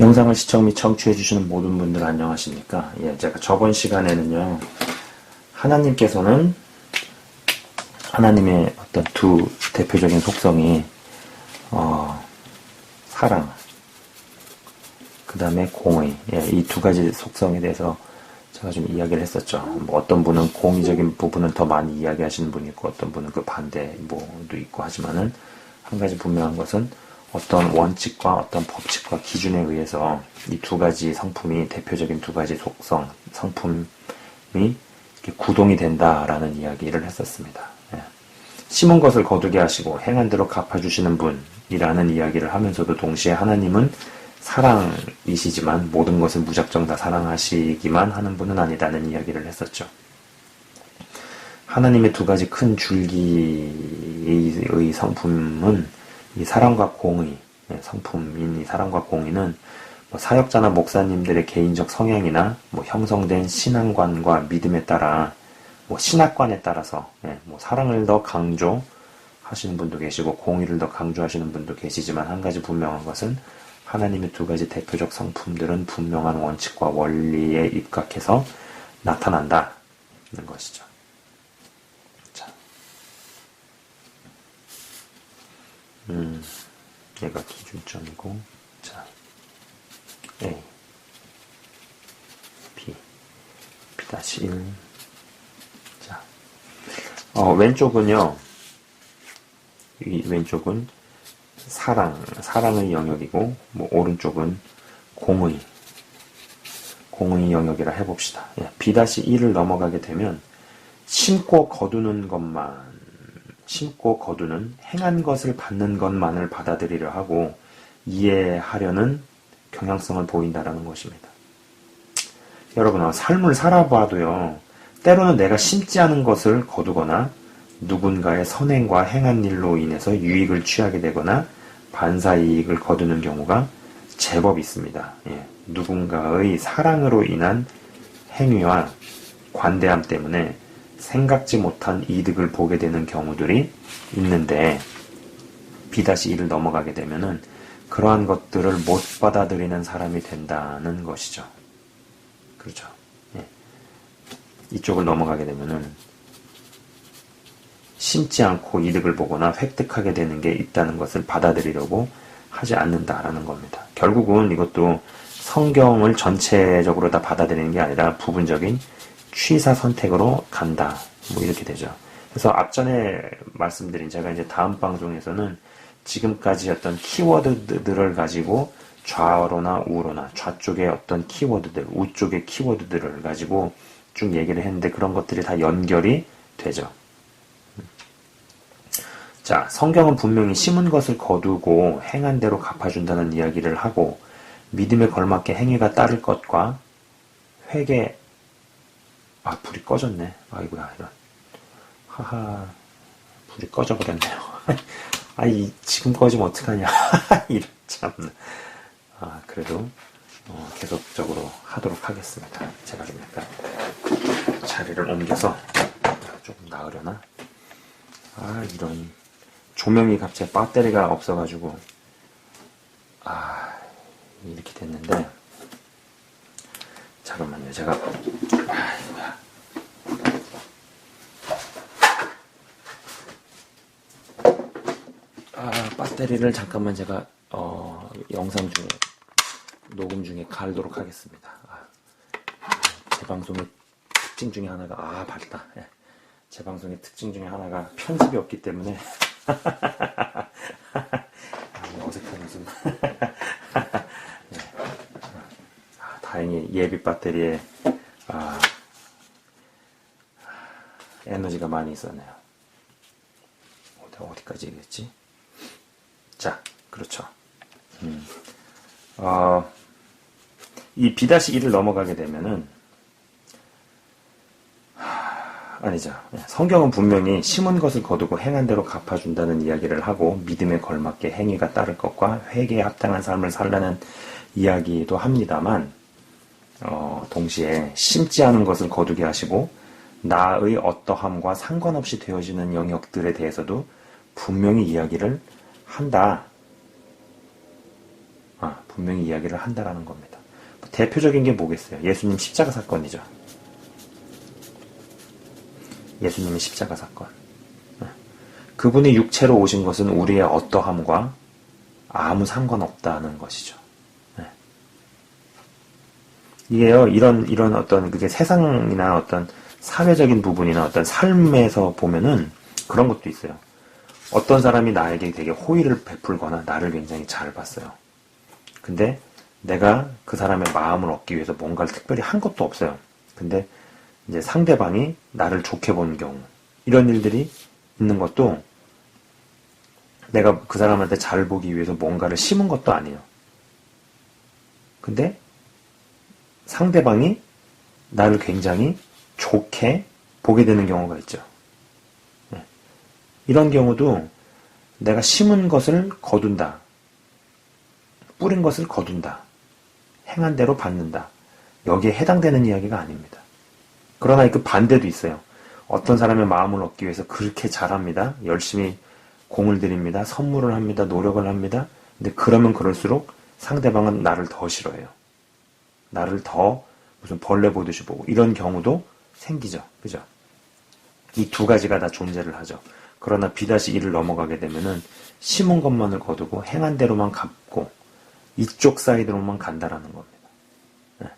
영상을 시청 및 청취해주시는 모든 분들 안녕하십니까? 예, 제가 저번 시간에는요, 하나님께서는 하나님의 어떤 두 대표적인 속성이, 사랑, 그 다음에 공의, 예, 이 두 가지 속성에 대해서 제가 좀 이야기를 했었죠. 뭐 어떤 분은 공의적인 부분을 더 많이 이야기하시는 분이 있고, 어떤 분은 그 반대 뭐도 있고 하지만은, 한 가지 분명한 것은 어떤 원칙과 어떤 법칙과 기준에 의해서 이 두 가지 성품이 대표적인 두 가지 속성, 성품이 이렇게 구동이 된다라는 이야기를 했었습니다. 예. 심은 것을 거두게 하시고 행한 대로 갚아주시는 분이라는 이야기를 하면서도 동시에 하나님은 사랑이시지만 모든 것을 무작정 다 사랑하시기만 하는 분은 아니다는 이야기를 했었죠. 하나님의 두 가지 큰 줄기의 성품은 이 사랑과 공의, 성품인 이 사랑과 공의는 뭐 사역자나 목사님들의 개인적 성향이나 뭐 형성된 신앙관과 믿음에 따라, 뭐 신학관에 따라서 뭐 사랑을 더 강조하시는 분도 계시고 공의를 더 강조하시는 분도 계시지만 한 가지 분명한 것은 하나님의 두 가지 대표적 성품들은 분명한 원칙과 원리에 입각해서 나타난다는 것이죠. 얘가 기준점이고, 자, A, B, B-1. 자, 왼쪽은요, 이 왼쪽은 사랑의 영역이고, 뭐, 오른쪽은 공의 영역이라 해봅시다. 예, B-1을 넘어가게 되면, 심고 거두는 행한 것을 받는 것만을 받아들이려 하고 이해하려는 경향성을 보인다라는 것입니다. 여러분, 삶을 살아봐도요, 때로는 내가 심지 않은 것을 거두거나 누군가의 선행과 행한 일로 인해서 유익을 취하게 되거나 반사이익을 거두는 경우가 제법 있습니다. 예, 누군가의 사랑으로 인한 행위와 관대함 때문에 생각지 못한 이득을 보게 되는 경우들이 있는데 B-1을 넘어가게 되면은 그러한 것들을 못 받아들이는 사람이 된다는 것이죠. 그렇죠. 예. 이쪽을 넘어가게 되면은 심지 않고 이득을 보거나 획득하게 되는 게 있다는 것을 받아들이려고 하지 않는다라는 겁니다. 결국은 이것도 성경을 전체적으로 다 받아들이는 게 아니라 부분적인 취사 선택으로 간다. 뭐 이렇게 되죠. 그래서 앞전에 말씀드린 제가 이제 다음 방송에서는 지금까지 어떤 키워드들을 가지고 좌로나 우로나 좌쪽의 어떤 키워드들, 우쪽의 키워드들을 가지고 쭉 얘기를 했는데 그런 것들이 다 연결이 되죠. 자, 성경은 분명히 심은 것을 거두고 행한 대로 갚아준다는 이야기를 하고 믿음에 걸맞게 행위가 따를 것과 회개, 불이 꺼졌네. 아이고야, 이런. 하하, 불이 꺼져버렸네요. 지금 꺼지면 어떡하냐. 이런, 참나. 그래도, 계속적으로 하도록 하겠습니다. 제가 좀 약간, 자리를 옮겨서, 조금 나으려나? 이런. 조명이 갑자기 배터리가 없어가지고, 이렇게 됐는데, 잠깐만요, 제가, 배터리를 잠깐만 제가, 영상 중에, 녹음 중에 갈도록 하겠습니다. 제 방송의 특징 중에 하나가, 밝다. 예. 제 방송의 특징 중에 하나가 편집이 없기 때문에, 어색한 웃음. 예. 다행히 예비 배터리에, 에너지가 많이 있었네요. 어디까지 얘기했지? 자, 그렇죠. 이 B-1을 넘어가게 되면은, 아니죠. 성경은 분명히 심은 것을 거두고 행한 대로 갚아준다는 이야기를 하고 믿음에 걸맞게 행위가 따를 것과 회개에 합당한 삶을 살라는 이야기도 합니다만, 동시에 심지 않은 것을 거두게 하시고 나의 어떠함과 상관없이 되어지는 영역들에 대해서도 분명히 이야기를 한다. 분명히 이야기를 한다라는 겁니다. 대표적인 게 뭐겠어요? 예수님 십자가 사건이죠. 예수님의 십자가 사건. 그분이 육체로 오신 것은 우리의 어떠함과 아무 상관없다는 것이죠. 이게요, 이런 어떤, 그게 세상이나 어떤 사회적인 부분이나 어떤 삶에서 보면은 그런 것도 있어요. 어떤 사람이 나에게 되게 호의를 베풀거나 나를 굉장히 잘 봤어요. 근데 내가 그 사람의 마음을 얻기 위해서 뭔가를 특별히 한 것도 없어요. 근데 이제 상대방이 나를 좋게 본 경우, 이런 일들이 있는 것도 내가 그 사람한테 잘 보기 위해서 뭔가를 심은 것도 아니에요. 근데 상대방이 나를 굉장히 좋게 보게 되는 경우가 있죠. 이런 경우도 내가 심은 것을 거둔다. 뿌린 것을 거둔다. 행한 대로 받는다. 여기에 해당되는 이야기가 아닙니다. 그러나 그 반대도 있어요. 어떤 사람의 마음을 얻기 위해서 그렇게 잘합니다. 열심히 공을 들입니다. 선물을 합니다. 노력을 합니다. 근데 그러면 그럴수록 상대방은 나를 더 싫어해요. 나를 더 무슨 벌레 보듯이 보고 이런 경우도 생기죠. 그죠? 이 두 가지가 다 존재를 하죠. 그러나 B-1을 넘어가게 되면은 심은 것만을 거두고 행한 대로만 갚고 이쪽 사이드로만 간다라는 겁니다. 네.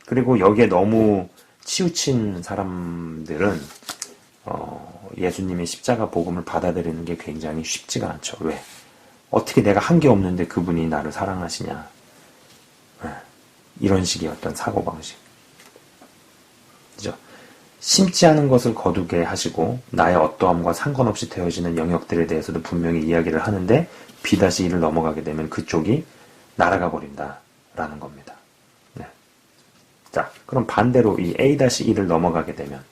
그리고 여기에 너무 치우친 사람들은 예수님의 십자가 복음을 받아들이는 게 굉장히 쉽지가 않죠. 왜? 어떻게 내가 한 게 없는데 그분이 나를 사랑하시냐. 네. 이런 식의 어떤 사고방식. 그죠? 심지 않은 것을 거두게 하시고 나의 어떠함과 상관없이 되어지는 영역들에 대해서도 분명히 이야기를 하는데 B-1을 넘어가게 되면 그쪽이 날아가 버린다라는 겁니다. 네. 자, 그럼 반대로 이 A-1을 넘어가게 되면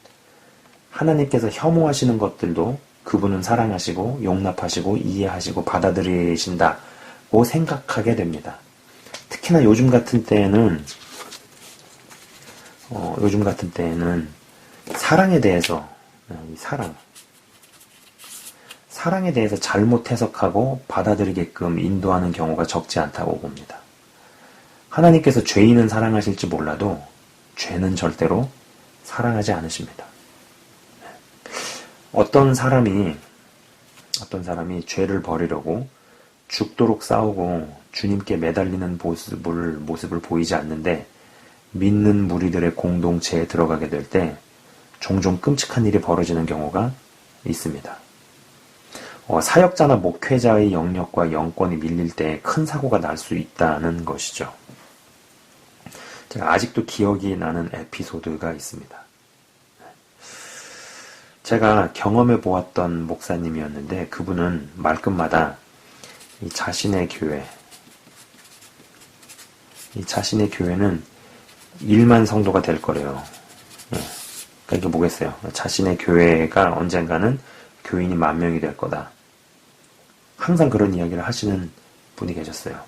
하나님께서 혐오하시는 것들도 그분은 사랑하시고 용납하시고 이해하시고 받아들이신다고 생각하게 됩니다. 특히나 요즘 같은 때에는 사랑에 대해서 사랑에 대해서 잘못 해석하고 받아들이게끔 인도하는 경우가 적지 않다고 봅니다. 하나님께서 죄인은 사랑하실지 몰라도 죄는 절대로 사랑하지 않으십니다. 어떤 사람이 죄를 버리려고 죽도록 싸우고 주님께 매달리는 모습을 보이지 않는데 믿는 무리들의 공동체에 들어가게 될 때 종종 끔찍한 일이 벌어지는 경우가 있습니다. 사역자나 목회자의 영역과 영권이 밀릴 때 큰 사고가 날 수 있다는 것이죠. 제가 아직도 기억이 나는 에피소드가 있습니다. 제가 경험해 보았던 목사님이었는데 그분은 말끝마다 이 자신의 교회는 1만 성도가 될 거래요. 그러니까 이게 뭐겠어요? 자신의 교회가 언젠가는 교인이 10,000명이 될 거다. 항상 그런 이야기를 하시는 분이 계셨어요.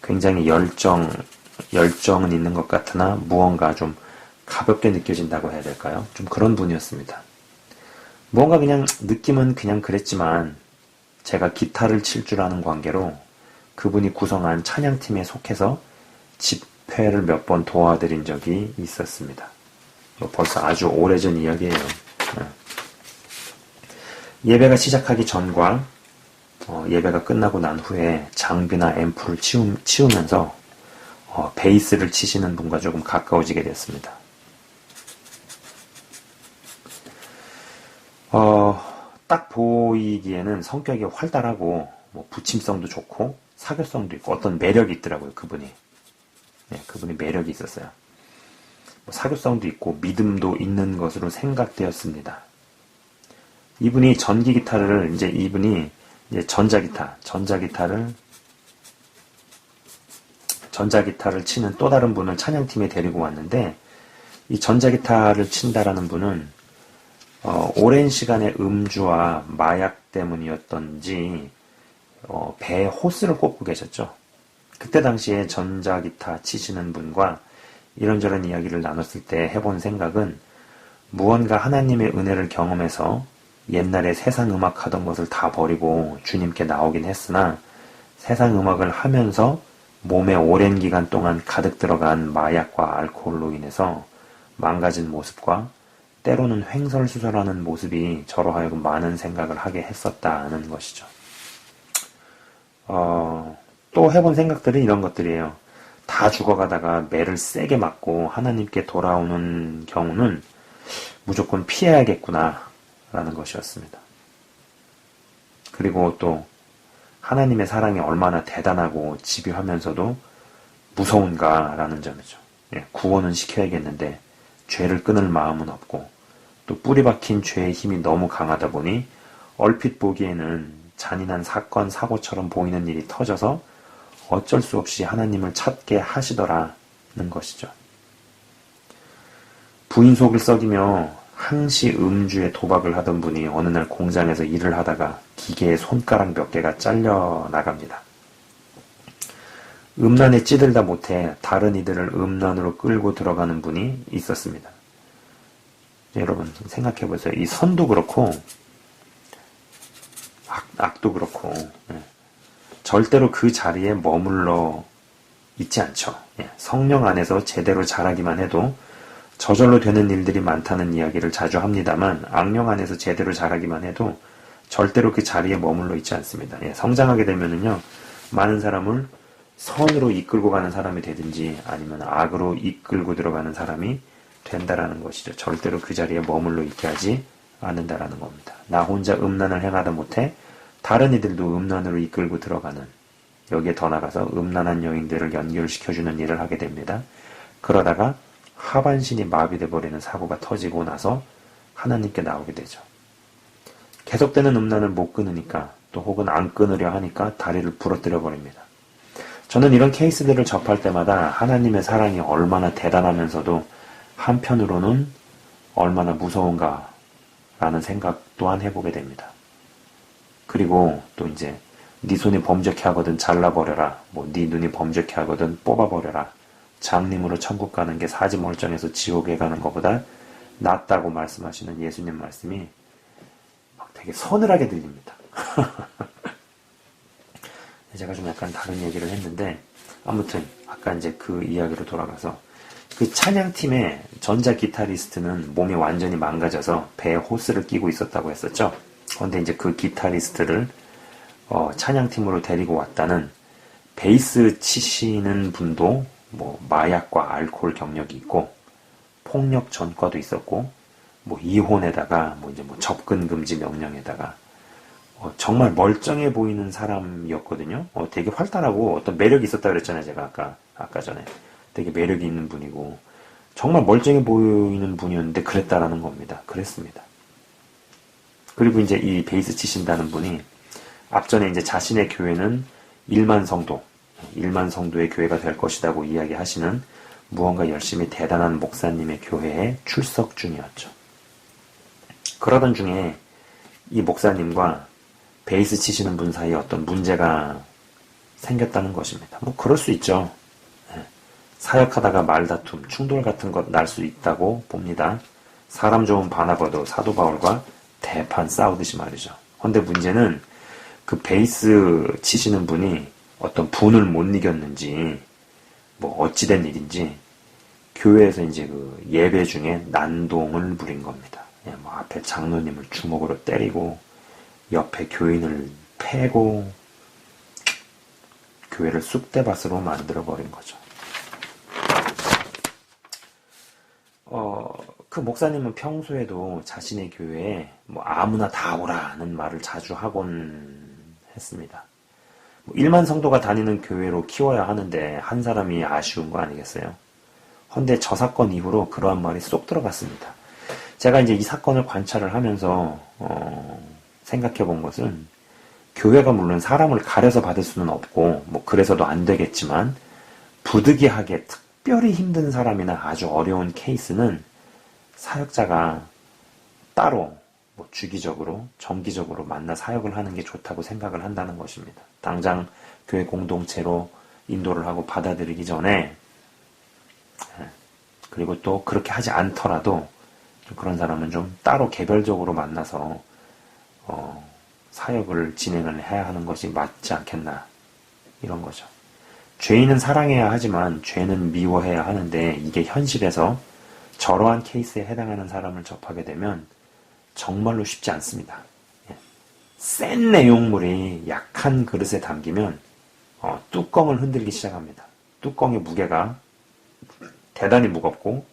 굉장히 열정은 있는 것 같으나 무언가 좀 가볍게 느껴진다고 해야 될까요? 좀 그런 분이었습니다. 무언가 그냥 느낌은 그냥 그랬지만 제가 기타를 칠 줄 아는 관계로 그분이 구성한 찬양팀에 속해서 집회를 몇 번 도와드린 적이 있었습니다. 벌써 아주 오래전 이야기예요. 예배가 시작하기 전과 예배가 끝나고 난 후에 장비나 앰프를 치우면서 베이스를 치시는 분과 조금 가까워지게 됐습니다. 딱 보이기에는 성격이 활달하고 부침성도 좋고 사교성도 있고 어떤 매력이 있더라고요. 그분이 매력이 있었어요. 사교성도 있고 믿음도 있는 것으로 생각되었습니다. 이분이 전자기타를 치는 또 다른 분을 찬양팀에 데리고 왔는데 이 전자기타를 친다라는 분은 오랜 시간의 음주와 마약 때문이었던지 배에 호스를 꽂고 계셨죠. 그때 당시에 전자기타 치시는 분과 이런저런 이야기를 나눴을 때 해본 생각은 무언가 하나님의 은혜를 경험해서 옛날에 세상 음악 하던 것을 다 버리고 주님께 나오긴 했으나 세상 음악을 하면서 몸에 오랜 기간 동안 가득 들어간 마약과 알코올로 인해서 망가진 모습과 때로는 횡설수설하는 모습이 저로 하여금 많은 생각을 하게 했었다는 것이죠. 또 해본 생각들은 이런 것들이에요. 다 죽어가다가 매를 세게 맞고 하나님께 돌아오는 경우는 무조건 피해야겠구나 라는 것이었습니다. 그리고 또 하나님의 사랑이 얼마나 대단하고 집요하면서도 무서운가 라는 점이죠. 구원은 시켜야겠는데 죄를 끊을 마음은 없고 또 뿌리 박힌 죄의 힘이 너무 강하다 보니 얼핏 보기에는 잔인한 사건, 사고처럼 보이는 일이 터져서 어쩔 수 없이 하나님을 찾게 하시더라는 것이죠. 부인 속을 썩이며 항시 음주에 도박을 하던 분이 어느 날 공장에서 일을 하다가 기계의 손가락 몇 개가 잘려 나갑니다. 음란에 찌들다 못해 다른 이들을 음란으로 끌고 들어가는 분이 있었습니다. 여러분 생각해보세요. 이 선도 그렇고 악도 그렇고 절대로 그 자리에 머물러 있지 않죠. 성령 안에서 제대로 자라기만 해도 저절로 되는 일들이 많다는 이야기를 자주 합니다만 악령 안에서 제대로 자라기만 해도 절대로 그 자리에 머물러 있지 않습니다. 성장하게 되면은요, 많은 사람을 선으로 이끌고 가는 사람이 되든지 아니면 악으로 이끌고 들어가는 사람이 된다라는 것이죠. 절대로 그 자리에 머물러 있게 하지 않는다라는 겁니다. 나 혼자 음란을 행하다 못해 다른 이들도 음란으로 이끌고 들어가는, 여기에 더 나가서 음란한 여인들을 연결시켜주는 일을 하게 됩니다. 그러다가 하반신이 마비돼 버리는 사고가 터지고 나서 하나님께 나오게 되죠. 계속되는 음란을 못 끊으니까 또 혹은 안 끊으려 하니까 다리를 부러뜨려 버립니다. 저는 이런 케이스들을 접할 때마다 하나님의 사랑이 얼마나 대단하면서도 한편으로는 얼마나 무서운가 라는 생각 또한 해보게 됩니다. 그리고 또 이제 네 손이 범죄케 하거든 잘라버려라, 네 눈이 범죄케 하거든 뽑아버려라, 장님으로 천국 가는 게 사지 멀쩡해서 지옥에 가는 것보다 낫다고 말씀하시는 예수님 말씀이 막 되게 서늘하게 들립니다. 제가 좀 약간 다른 얘기를 했는데, 아무튼 아까 이제 그 이야기로 돌아가서 그 찬양팀의 전자 기타리스트는 몸이 완전히 망가져서 배에 호스를 끼고 있었다고 했었죠. 그런데 이제 그 기타리스트를 찬양팀으로 데리고 왔다는, 베이스 치시는 분도 마약과 알코올 경력이 있고 폭력 전과도 있었고 이혼에다가 접근 금지 명령에다가 정말 멀쩡해 보이는 사람이었거든요. 되게 활달하고 어떤 매력이 있었다 그랬잖아요. 제가 아까 전에 되게 매력이 있는 분이고 정말 멀쩡해 보이는 분이었는데 그랬다라는 겁니다. 그랬습니다. 그리고 이제 이 베이스 치신다는 분이 앞전에 이제 자신의 교회는 1만 성도의 교회가 될 것이라고 이야기하시는 무언가 열심히 대단한 목사님의 교회에 출석 중이었죠. 그러던 중에 이 목사님과 베이스 치시는 분 사이에 어떤 문제가 생겼다는 것입니다. 그럴 수 있죠. 사역하다가 말다툼, 충돌 같은 것 날 수 있다고 봅니다. 사람 좋은 바나바도 사도 바울과 대판 싸우듯이 말이죠. 그런데 문제는 그 베이스 치시는 분이 어떤 분을 못 이겼는지 어찌된 일인지 교회에서 이제 그 예배 중에 난동을 부린 겁니다. 앞에 장로님을 주먹으로 때리고 옆에 교인을 패고 교회를 쑥대밭으로 만들어버린 거죠. 그 목사님은 평소에도 자신의 교회에 아무나 다 오라는 말을 자주 하곤 했습니다. 1만 성도가 다니는 교회로 키워야 하는데 한 사람이 아쉬운 거 아니겠어요? 헌데 저 사건 이후로 그러한 말이 쏙 들어갔습니다. 제가 이제 이 사건을 관찰을 하면서 생각해 본 것은, 교회가 물론 사람을 가려서 받을 수는 없고 그래서도 안 되겠지만 부득이하게 특별히 힘든 사람이나 아주 어려운 케이스는 사역자가 따로 주기적으로 정기적으로 만나 사역을 하는 게 좋다고 생각을 한다는 것입니다. 당장 교회 공동체로 인도를 하고 받아들이기 전에, 그리고 또 그렇게 하지 않더라도 그런 사람은 좀 따로 개별적으로 만나서 사역을 진행을 해야 하는 것이 맞지 않겠나, 이런 거죠. 죄인은 사랑해야 하지만 죄는 미워해야 하는데 이게 현실에서 저러한 케이스에 해당하는 사람을 접하게 되면 정말로 쉽지 않습니다. 센 내용물이 약한 그릇에 담기면 뚜껑을 흔들기 시작합니다. 뚜껑의 무게가 대단히 무겁고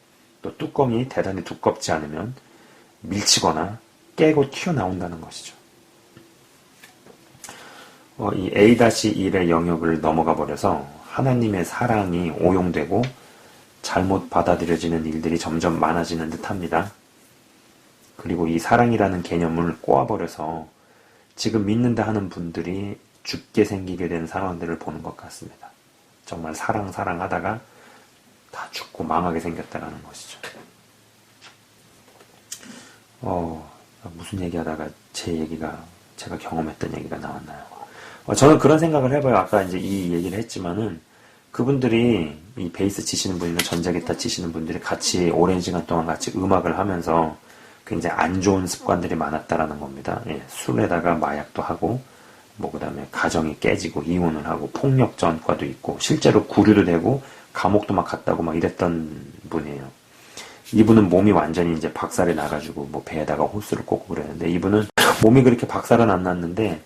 또 뚜껑이 대단히 두껍지 않으면 밀치거나 깨고 튀어나온다는 것이죠. 이 A-1의 영역을 넘어가 버려서 하나님의 사랑이 오용되고 잘못 받아들여지는 일들이 점점 많아지는 듯합니다. 그리고 이 사랑이라는 개념을 꼬아버려서 지금 믿는다 하는 분들이 죽게 생기게 된 상황들을 보는 것 같습니다. 정말 사랑하다가 다 죽고 망하게 생겼다라는 것이죠. 무슨 얘기하다가 제가 경험했던 얘기가 나왔나요? 저는 그런 생각을 해봐요. 아까 이제 이 얘기를 했지만은 그분들이 이 베이스 치시는 분이나 전자기타 치시는 분들이 같이 오랜 시간 동안 같이 음악을 하면서 굉장히 안 좋은 습관들이 많았다라는 겁니다. 술에다가 마약도 하고, 그 다음에 가정이 깨지고, 이혼을 하고, 폭력 전과도 있고, 실제로 구류도 되고, 감옥도 막 갔다고 막 이랬던 분이에요. 이분은 몸이 완전히 이제 박살이 나가지고, 배에다가 호스를 꽂고 그랬는데, 이분은 몸이 그렇게 박살은 안 났는데,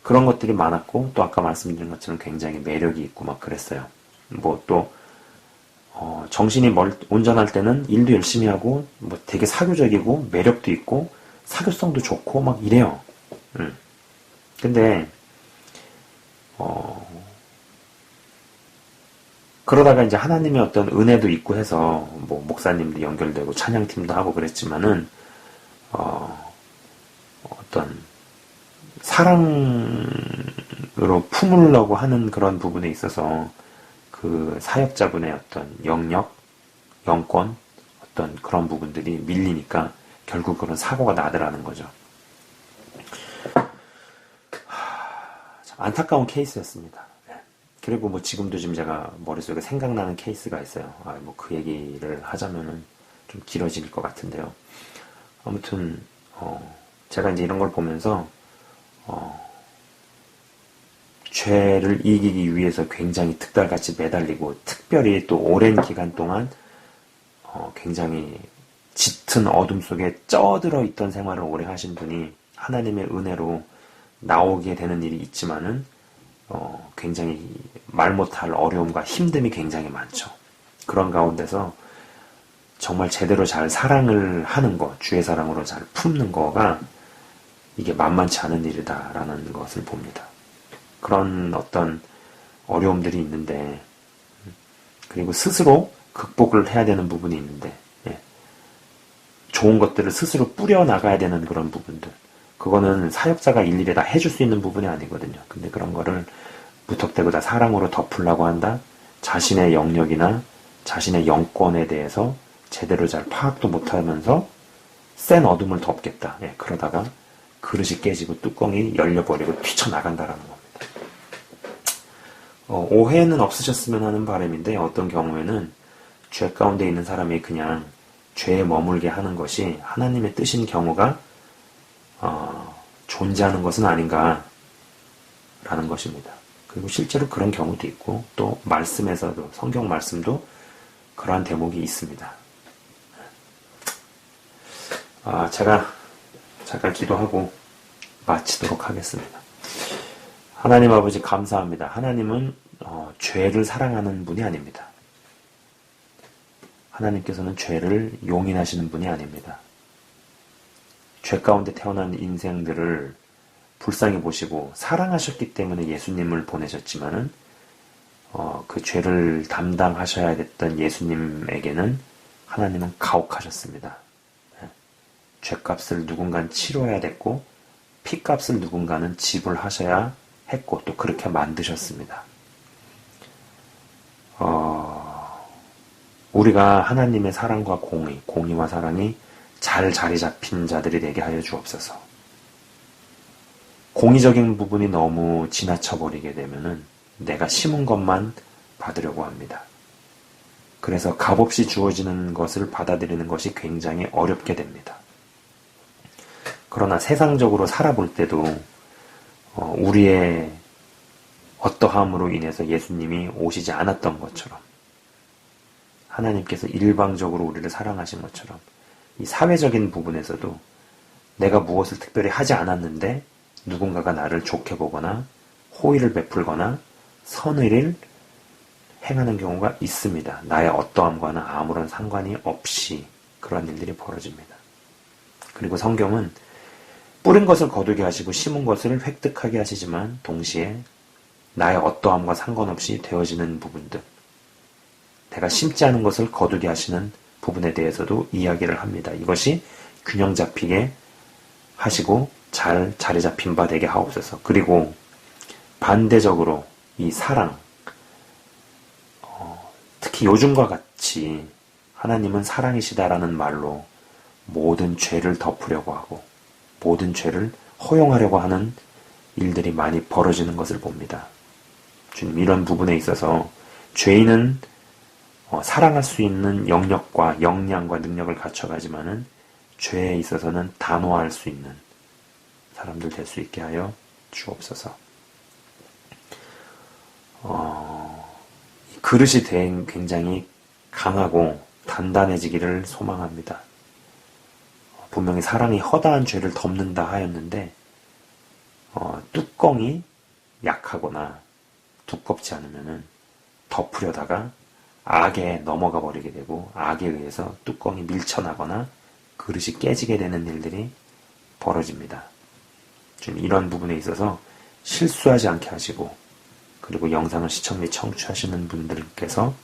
그런 것들이 많았고, 또 아까 말씀드린 것처럼 굉장히 매력이 있고 막 그랬어요. 정신이 온전할 때는 일도 열심히 하고, 되게 사교적이고, 매력도 있고, 사교성도 좋고, 막 이래요. 근데, 그러다가 이제 하나님의 어떤 은혜도 있고 해서, 목사님도 연결되고, 찬양팀도 하고 그랬지만은, 어떤, 사랑으로 품으려고 하는 그런 부분에 있어서, 그 사역자분의 어떤 영권, 어떤 그런 부분들이 밀리니까 결국 그런 사고가 나더라는 거죠. 참 안타까운 케이스였습니다. 그리고 지금도 지금 제가 머릿속에 생각나는 케이스가 있어요. 그 얘기를 하자면은 좀 길어질 것 같은데요. 아무튼, 제가 이제 이런 걸 보면서, 죄를 이기기 위해서 굉장히 특달같이 매달리고 특별히 또 오랜 기간 동안 굉장히 짙은 어둠 속에 쪄들어 있던 생활을 오래 하신 분이 하나님의 은혜로 나오게 되는 일이 있지만은 굉장히 말 못할 어려움과 힘듦이 굉장히 많죠. 그런 가운데서 정말 제대로 잘 사랑을 하는 것, 주의 사랑으로 잘 품는 거가 이게 만만치 않은 일이다라는 것을 봅니다. 그런 어떤 어려움들이 있는데, 그리고 스스로 극복을 해야 되는 부분이 있는데, 좋은 것들을 스스로 뿌려나가야 되는 그런 부분들. 그거는 사역자가 일일이 다 해줄 수 있는 부분이 아니거든요. 근데 그런 거를 무턱대고 다 사랑으로 덮으려고 한다? 자신의 영역이나 자신의 영권에 대해서 제대로 잘 파악도 못하면서 센 어둠을 덮겠다. 그러다가 그릇이 깨지고 뚜껑이 열려버리고 튀쳐나간다라는 겁니다. 오해는 없으셨으면 하는 바람인데 어떤 경우에는 죄 가운데 있는 사람이 그냥 죄에 머물게 하는 것이 하나님의 뜻인 경우가 존재하는 것은 아닌가라는 것입니다. 그리고 실제로 그런 경우도 있고 또 말씀에서도 성경 말씀도 그러한 대목이 있습니다. 제가 잠깐 기도하고 마치도록 하겠습니다. 하나님 아버지 감사합니다. 하나님은 죄를 사랑하는 분이 아닙니다. 하나님께서는 죄를 용인하시는 분이 아닙니다. 죄 가운데 태어난 인생들을 불쌍히 보시고 사랑하셨기 때문에 예수님을 보내셨지만은 그 죄를 담당하셔야 됐던 예수님에게는 하나님은 가혹하셨습니다. 죄값을 누군가는 치러야 됐고 피값을 누군가는 지불하셔야 했고 또 그렇게 만드셨습니다. 우리가 하나님의 사랑과 공의와 사랑이 잘 자리 잡힌 자들이 되게 하여 주옵소서. 공의적인 부분이 너무 지나쳐버리게 되면은 내가 심은 것만 받으려고 합니다. 그래서 값없이 주어지는 것을 받아들이는 것이 굉장히 어렵게 됩니다. 그러나 세상적으로 살아볼 때도 우리의 어떠함으로 인해서 예수님이 오시지 않았던 것처럼, 하나님께서 일방적으로 우리를 사랑하신 것처럼, 이 사회적인 부분에서도 내가 무엇을 특별히 하지 않았는데 누군가가 나를 좋게 보거나 호의를 베풀거나 선의를 행하는 경우가 있습니다. 나의 어떠함과는 아무런 상관이 없이 그런 일들이 벌어집니다. 그리고 성경은 뿌린 것을 거두게 하시고 심은 것을 획득하게 하시지만 동시에 나의 어떠함과 상관없이 되어지는 부분들, 내가 심지 않은 것을 거두게 하시는 부분에 대해서도 이야기를 합니다. 이것이 균형 잡히게 하시고 잘 자리 잡힌 바 되게 하옵소서. 그리고 반대적으로 이 사랑, 특히 요즘과 같이 하나님은 사랑이시다라는 말로 모든 죄를 덮으려고 하고 모든 죄를 허용하려고 하는 일들이 많이 벌어지는 것을 봅니다. 주님, 이런 부분에 있어서 죄인은 사랑할 수 있는 영역과 역량과 능력을 갖춰가지만은 죄에 있어서는 단호할 수 있는 사람들 될 수 있게 하여 주옵소서. 그릇이 굉장히 강하고 단단해지기를 소망합니다. 분명히 사랑이 허다한 죄를 덮는다 하였는데 뚜껑이 약하거나 두껍지 않으면은 덮으려다가 악에 넘어가 버리게 되고 악에 의해서 뚜껑이 밀쳐나거나 그릇이 깨지게 되는 일들이 벌어집니다. 좀 이런 부분에 있어서 실수하지 않게 하시고, 그리고 영상을 시청 및 청취하시는 분들께서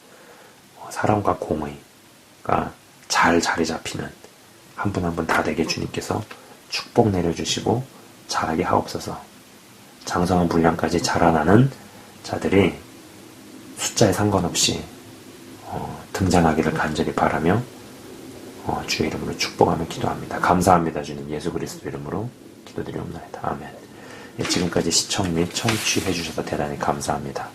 사랑과 공의가 잘 자리 잡히는 한 분 한 분 다 되게 주님께서 축복 내려주시고 잘하게 하옵소서. 장성한 분량까지 자라나는 자들이 숫자에 상관없이 등장하기를 간절히 바라며 주의 이름으로 축복하며 기도합니다. 감사합니다. 주님 예수 그리스도 이름으로 기도드리옵나이다. 아멘. 지금까지 시청 및 청취해 주셔서 대단히 감사합니다.